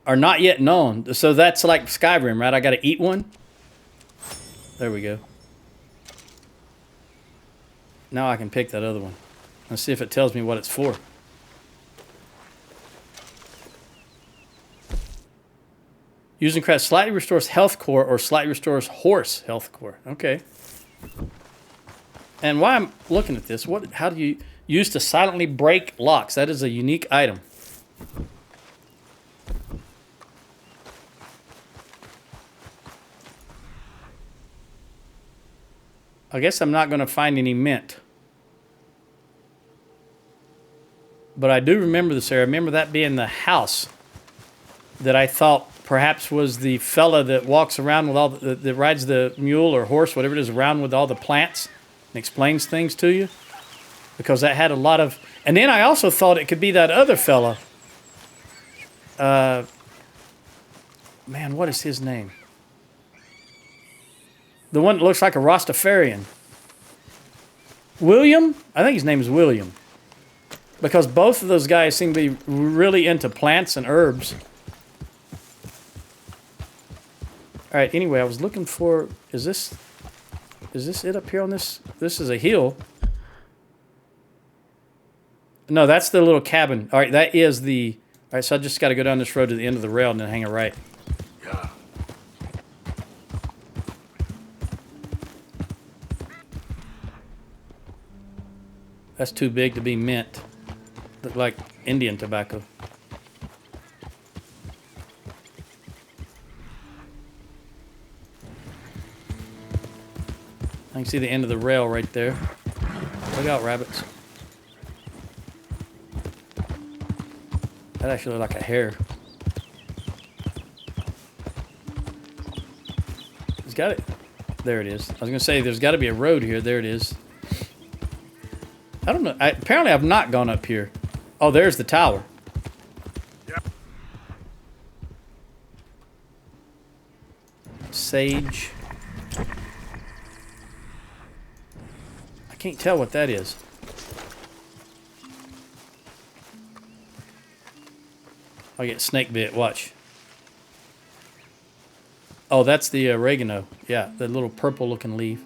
are not yet known. So that's like Skyrim, right? I got to eat one. There we go. Now I can pick that other one. Let's see if it tells me what it's for. Using craft slightly restores health core or slightly restores horse health core. Okay. And while I'm looking at this, how do you use to silently break locks? That is a unique item. I guess I'm not going to find any mint. But I do remember this area. I remember that being the house that I thought perhaps was the fella that walks around with all that rides the mule or horse, whatever it is, around with all the plants and explains things to you. Because that had a lot of... And then I also thought it could be that other fella. Man, what is his name? The one that looks like a Rastafarian. William? I think his name is William. Because both of those guys seem to be really into plants and herbs. All right, anyway, I was looking for... Is this it up here on this? This is a hill. No, that's the little cabin. All right, that is the... All right, so I just got to go down this road to the end of the rail and then hang a right. Yeah. That's too big to be mint. Look like Indian tobacco. I can see the end of the rail right there. Look out, rabbits. That actually looks like a hare. It's got it. There it is. I was going to say, there's got to be a road here. There it is. I don't know. Apparently, I've not gone up here. Oh, there's the tower. Yep. Sage. I can't tell what that is. I get snake bit. Watch. Oh, that's the oregano. Yeah, the little purple-looking leaf.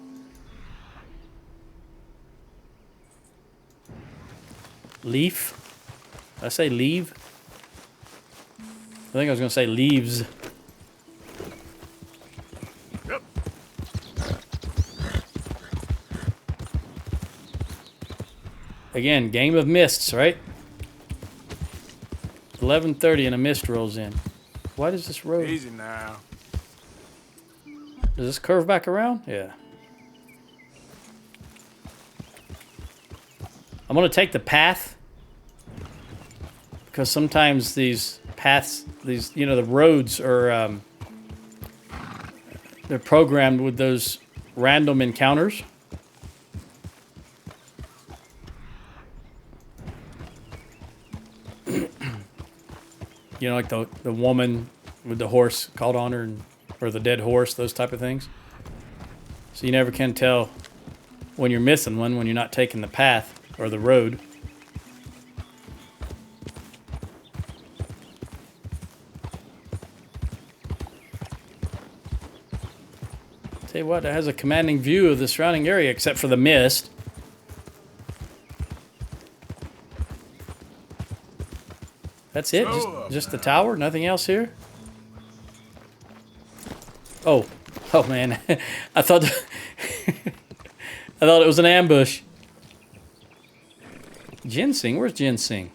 Leaf? Did I say leave? I think I was going to say leaves. Yep. Again, game of mists, right? 11:30 and a mist rolls in. Why does this road... Easy now. Does this curve back around? Yeah. I'm going to take the path. Because sometimes these paths, the roads are... they're programmed with those random encounters. Like the woman with the horse called on her, or the dead horse, those type of things. So you never can tell when you're missing one, when you're not taking the path or the road. Tell you what, it has a commanding view of the surrounding area, except for the mist. That's it? Just the tower? Nothing else here? Oh. Oh, man. I thought it was an ambush. Ginseng? Where's ginseng?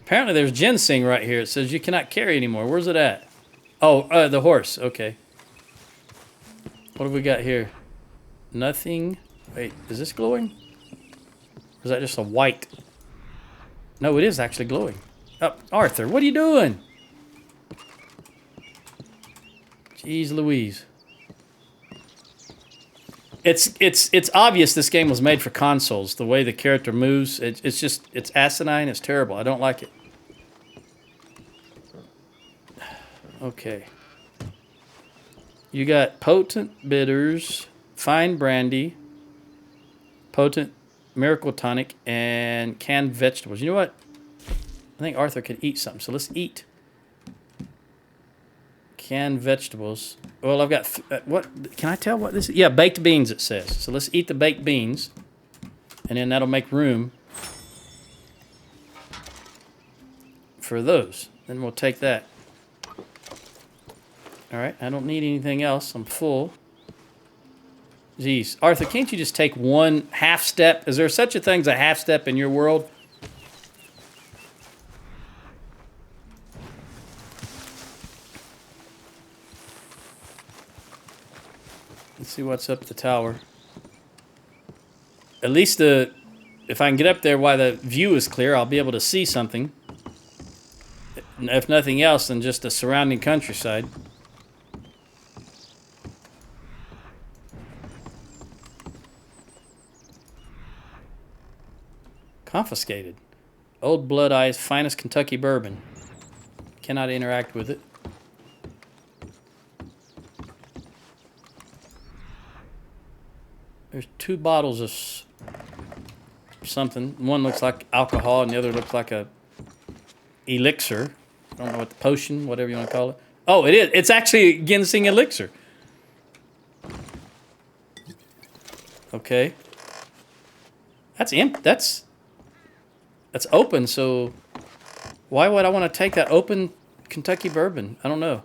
Apparently there's ginseng right here. It says you cannot carry anymore. Where's it at? Oh, the horse. Okay. What have we got here? Nothing. Wait, is this glowing? Or is that just a white? No, it is actually glowing. Oh, Arthur, what are you doing? Jeez Louise. It's obvious this game was made for consoles. The way the character moves, it's asinine. It's terrible. I don't like it. Okay. You got potent bitters, fine brandy, potent miracle tonic, and canned vegetables. You know what? I think Arthur could eat something, so let's eat. Canned vegetables. Well, I've got... what? Can I tell what this is? Yeah, baked beans, it says. So let's eat the baked beans, and then that'll make room for those. Then we'll take that. All right, I don't need anything else. I'm full. Jeez. Arthur, can't you just take one half step? Is there such a thing as a half step in your world? Let's see what's up the tower. At least if I can get up there while the view is clear, I'll be able to see something. If nothing else, than just the surrounding countryside. Confiscated. Old Blood Eye's finest Kentucky bourbon. Cannot interact with it. There's 2 bottles of something. One looks like alcohol and the other looks like a elixir. I don't know what the potion, whatever you want to call it. Oh, it is. It's actually a ginseng elixir. Okay. That's empty. That's open, so why would I want to take that open Kentucky bourbon? I don't know.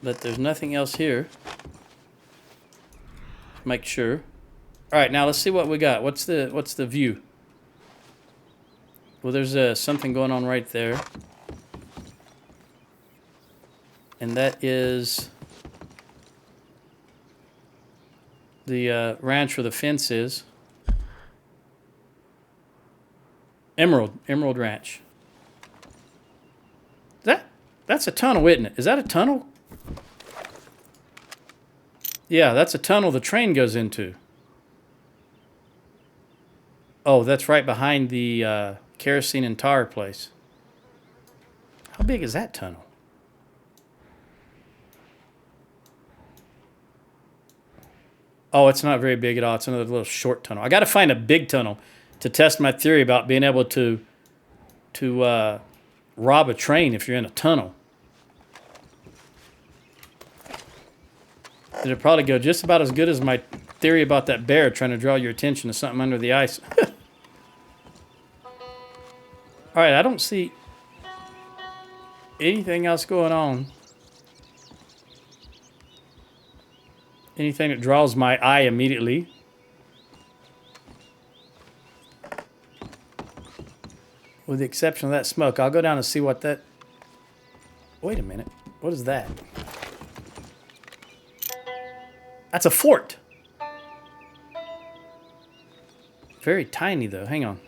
But there's nothing else here. Make sure. All right, now let's see what we got. What's the view? Well, there's something going on right there. And that is the ranch where the fence is. Emerald Ranch. That's a tunnel, isn't it? Is that a tunnel? Yeah, that's a tunnel the train goes into. Oh, that's right behind the kerosene and tar place. How big is that tunnel? Oh, it's not very big at all. It's another little short tunnel. I got to find a big tunnel to test my theory about being able to rob a train if you're in a tunnel. It'll probably go just about as good as my theory about that bear trying to draw your attention to something under the ice. All right, I don't see anything else going on. Anything that draws my eye immediately. With the exception of that smoke. I'll go down and see what that... Wait a minute. What is that? That's a fort. Very tiny, though. Hang on.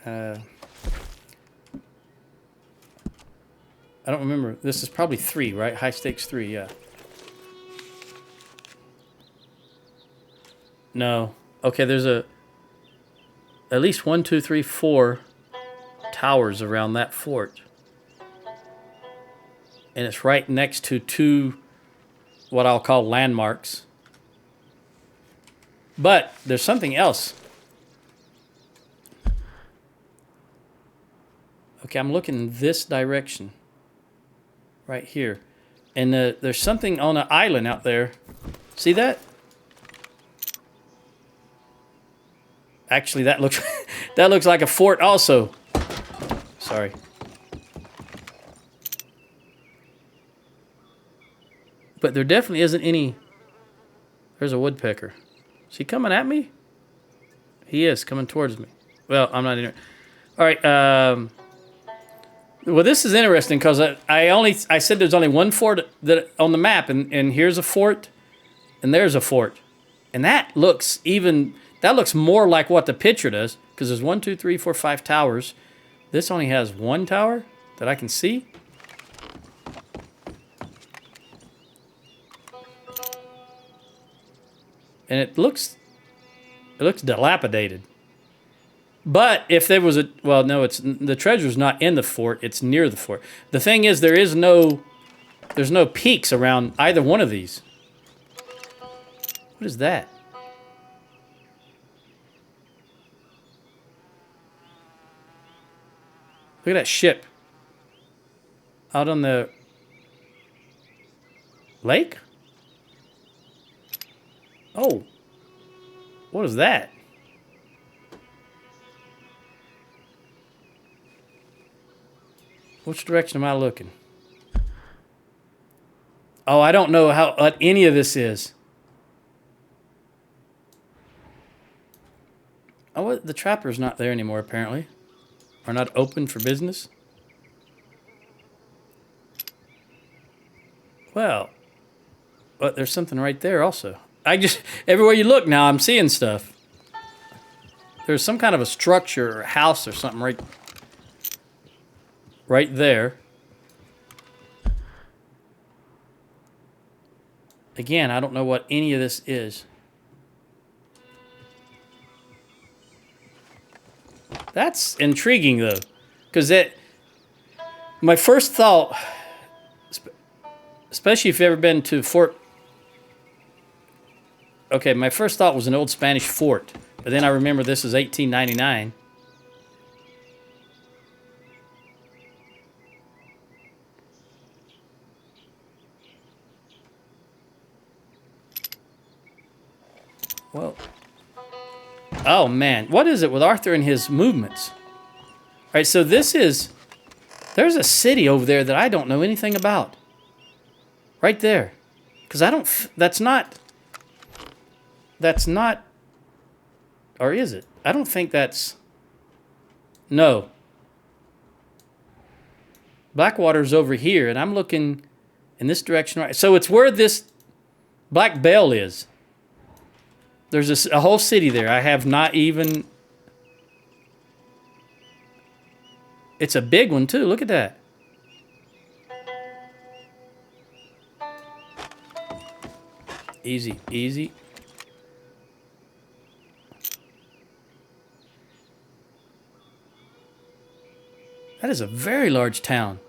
I don't remember. This is probably 3, right? High stakes 3, yeah. No. Okay, there's at least 1, 2, 3, 4 towers around that fort. And it's right next to 2 what I'll call landmarks. But there's something else. Okay, I'm looking in this direction. Right here. And there's something on an island out there. See that? Actually, that looks that looks like a fort also. Sorry. But there definitely isn't any... There's a woodpecker. Is he coming at me? He is coming towards me. Well, I'm not in it. All right. Well, this is interesting because I said there's only one fort that on the map, and here's a fort, and there's a fort, and that looks more like what the picture does because there's 1, 2, 3, 4, 5 towers. This only has one tower that I can see. And it looks dilapidated. But if there was the treasure's not in the fort, it's near the fort. The thing is there's no peaks around either one of these. What is that? Look at that ship. Out on the lake? Oh. What is that? Which direction am I looking? Oh, I don't know what any of this is. Oh, the trapper's not there anymore, apparently. Or not open for business. Well, but there's something right there also. Everywhere you look now, I'm seeing stuff. There's some kind of a structure or house or something right there. Again, I don't know what any of this is. That's intriguing, though, because my first thought, especially if you've ever been to Fort... Okay, my first thought was an old Spanish fort, but then I remember this is 1899. Well, oh man, what is it with Arthur and his movements? All right, so there's a city over there that I don't know anything about. Right there. Because that's not, or is it? I don't think that's, no. Blackwater's over here, and I'm looking in this direction, right? So it's where this Black Bell is. There's a whole city there. I have not even... It's a big one, too. Look at that. Easy, easy. That is a very large town.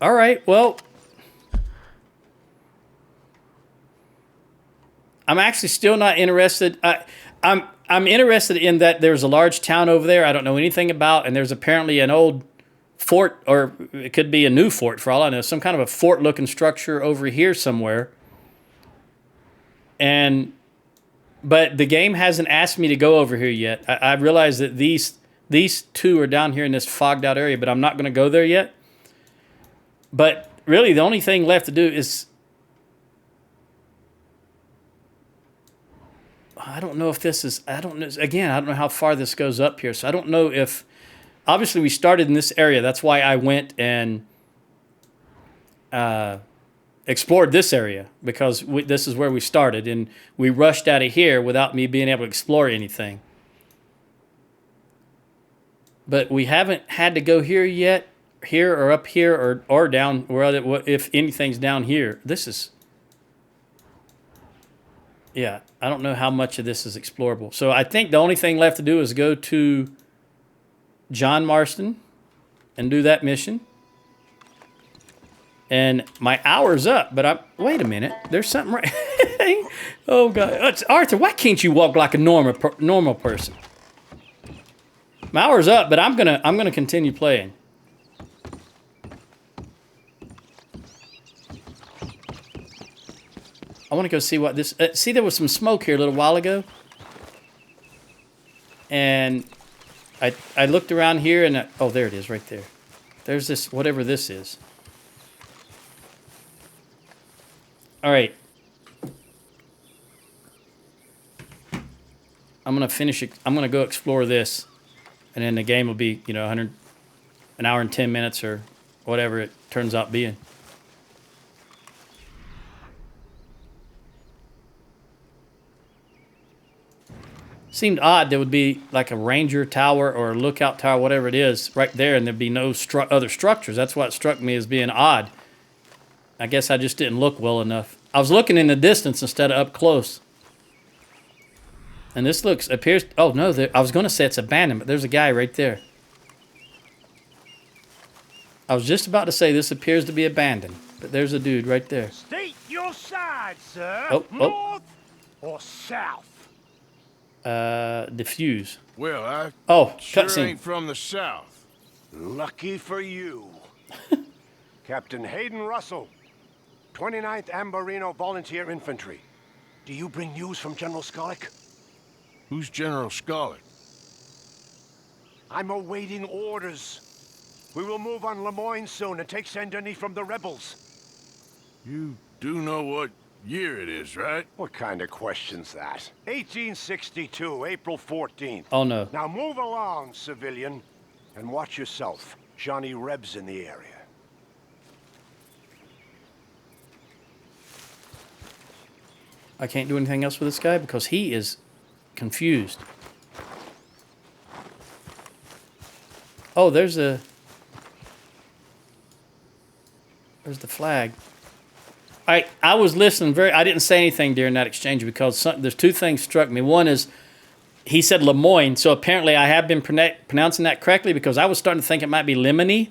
All right, well... I'm actually still not interested. I'm interested in that there's a large town over there I don't know anything about, and there's apparently an old fort, or it could be a new fort for all I know, some kind of a fort-looking structure over here somewhere. But the game hasn't asked me to go over here yet. I realize that these two are down here in this fogged-out area, but I'm not going to go there yet. But really, the only thing left to do is... I don't know if this is, I don't know how far this goes up here. So I don't know if, obviously we started in this area. That's why I went and explored this area, because this is where we started, and we rushed out of here without me being able to explore anything. But we haven't had to go here yet, here or up here or down, if anything's down here. This is... Yeah, I don't know how much of this is explorable. So I think the only thing left to do is go to John Marston and do that mission. And my hour's up, but wait a minute. There's something right... Oh, God. Arthur, why can't you walk like a normal person? My hour's up, but I'm gonna continue playing. I want to go see what this... see, there was some smoke here a little while ago. And I looked around here and... oh, there it is right there. There's this... whatever this is. All right. I'm gonna finish it. I'm gonna go explore this, and then the game will be, you know, an hour and 10 minutes or whatever it turns out being. Seemed odd there would be like a ranger tower or a lookout tower, whatever it is, right there, and there'd be no other structures. That's what struck me as being odd. I guess I just didn't look well enough. I was looking in the distance instead of up close. And this appears, oh no, I was going to say it's abandoned, but there's a guy right there. I was just about to say this appears to be abandoned, but there's a dude right there. State your side, sir. Oh. North or south? Diffuse. Well, I Sure cutscene. ain't From the south. Lucky for you. Captain Hayden Russell, 29th Ambarino Volunteer Infantry. Do you bring news from General Skollick? Who's General Skollick? I'm awaiting orders. We will move on Lemoyne soon and take Saint Denis from the rebels. You do know what year it is, right? What kind of question's that? 1862, April 14th. Oh no. Now move along, civilian, and watch yourself. Johnny Reb's in the area. I can't do anything else with this guy because he is confused. Oh, there's the flag. I was listening I didn't say anything during that exchange because there's two things struck me. One is he said Lemoyne, so apparently I have been pronouncing that correctly because I was starting to think it might be Lemony,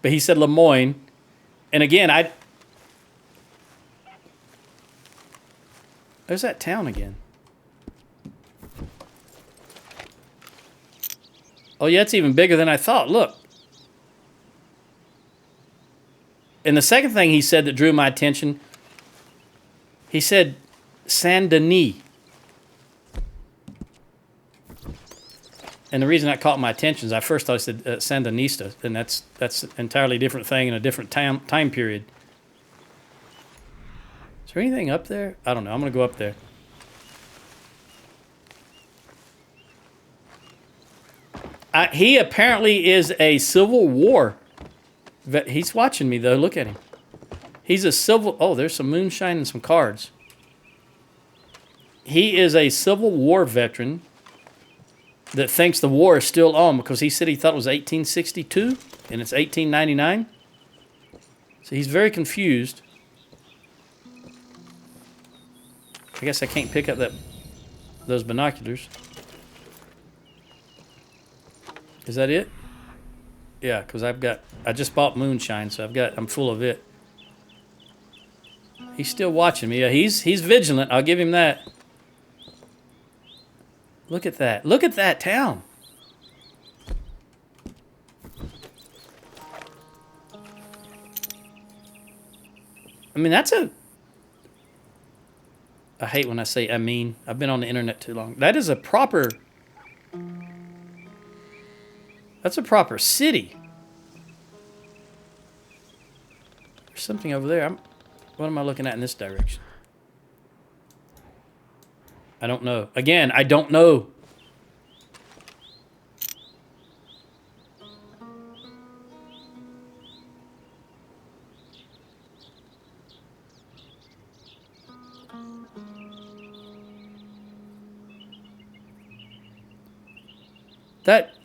but he said Lemoyne. And again, there's that town again. Oh yeah, it's even bigger than I thought. Look. And the second thing he said that drew my attention, he said Saint Denis. And the reason that caught my attention is I first thought he said Sandinista, and that's an entirely different thing in a different time period. Is there anything up there? I don't know. I'm going to go up there. He apparently is a Civil War vet. He's watching me, though. Look at him. He's a civil... Oh, there's some moonshine and some cards. He is a Civil War veteran that thinks the war is still on because he said he thought it was 1862 and it's 1899. So he's very confused. I guess I can't pick up those binoculars. Is that it? Yeah, because I just bought moonshine, so I'm full of it. He's still watching me. Yeah, he's vigilant. I'll give him that. Look at that. Look at that town. I mean, I hate when I say I mean. I've been on the internet too long. That's a proper city. There's something over there. What am I looking at in this direction? I don't know. Again, I don't know.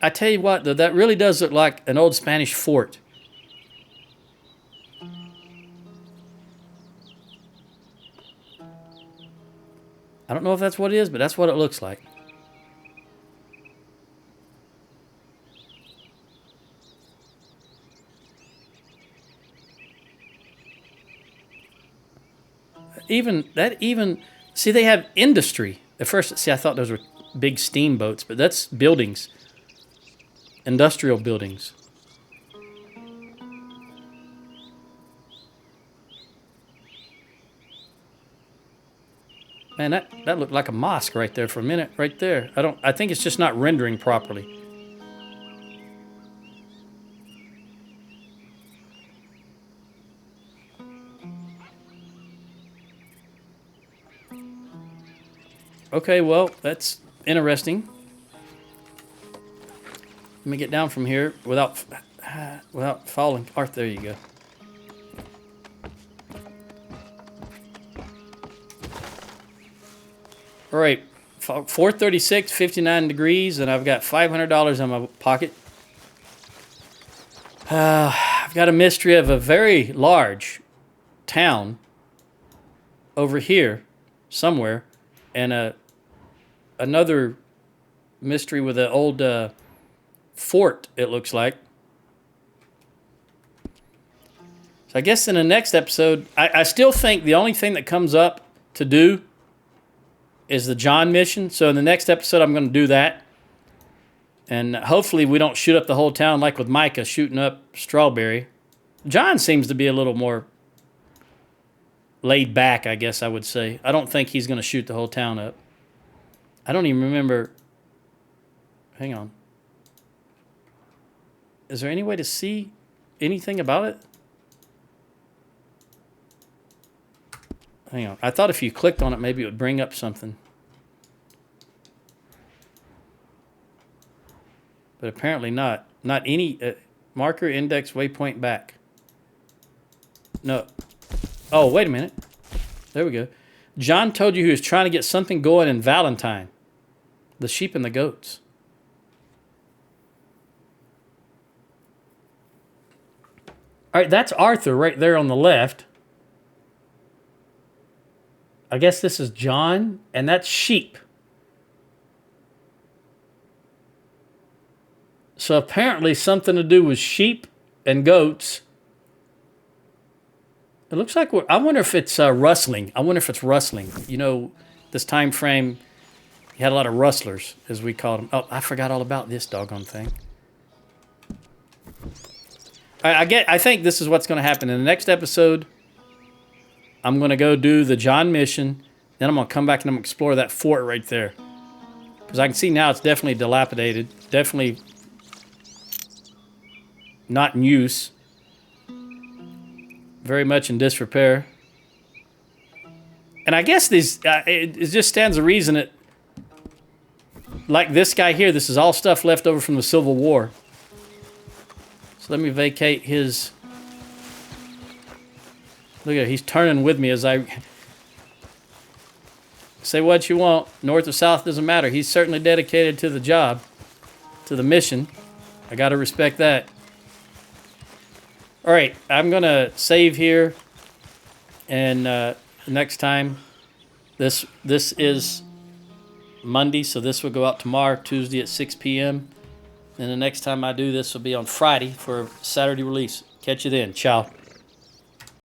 I tell you what, though, that really does look like an old Spanish fort. I don't know if that's what it is, but that's what it looks like. See, they have industry. At first, see, I thought those were big steamboats, but that's buildings. Industrial buildings. Man, that looked like a mosque right there for a minute, right there. I think it's just not rendering properly. Okay, well, interesting. Let me get down from here without falling. Arth, there you go. All right, 436, 59 degrees, and I've got $500 in my pocket. I've got a mystery of a very large town over here somewhere, and another mystery with an old fort, it looks like. So I guess in the next episode, I still think the only thing that comes up to do is the John mission. So in the next episode, I'm going to do that. And hopefully we don't shoot up the whole town like with Micah shooting up Strawberry. John seems to be a little more laid back, I guess I would say. I don't think he's going to shoot the whole town up. I don't even remember. Hang on. Is there any way to see anything about it? Hang on. I thought if you clicked on it, maybe it would bring up something. But apparently not. Not any marker, index, waypoint, back. No. Oh, wait a minute. There we go. John told you he was trying to get something going in Valentine. The sheep and the goats. All right, that's Arthur right there on the left. I guess this is John, and that's sheep. So apparently something to do with sheep and goats. It looks like I wonder if it's rustling. I wonder if it's rustling. You know, this time frame, you had a lot of rustlers, as we called them. Oh, I forgot all about this doggone thing. I think this is what's going to happen. In the next episode, I'm going to go do the John mission. Then I'm going to come back and I'm going to explore that fort right there. Because I can see now it's definitely dilapidated. Definitely not in use. Very much in disrepair. And I guess these, it just stands to reason that, like this guy here, this is all stuff left over from the Civil War. So let me vacate his... Look at it, he's turning with me as I... Say what you want, north or south doesn't matter. He's certainly dedicated to the job, to the mission. I gotta respect that. All right, I'm gonna save here, and next time, this is Monday, so this will go out tomorrow, Tuesday at 6 p.m. And the next time I do this will be on Friday for Saturday release. Catch you then. Ciao.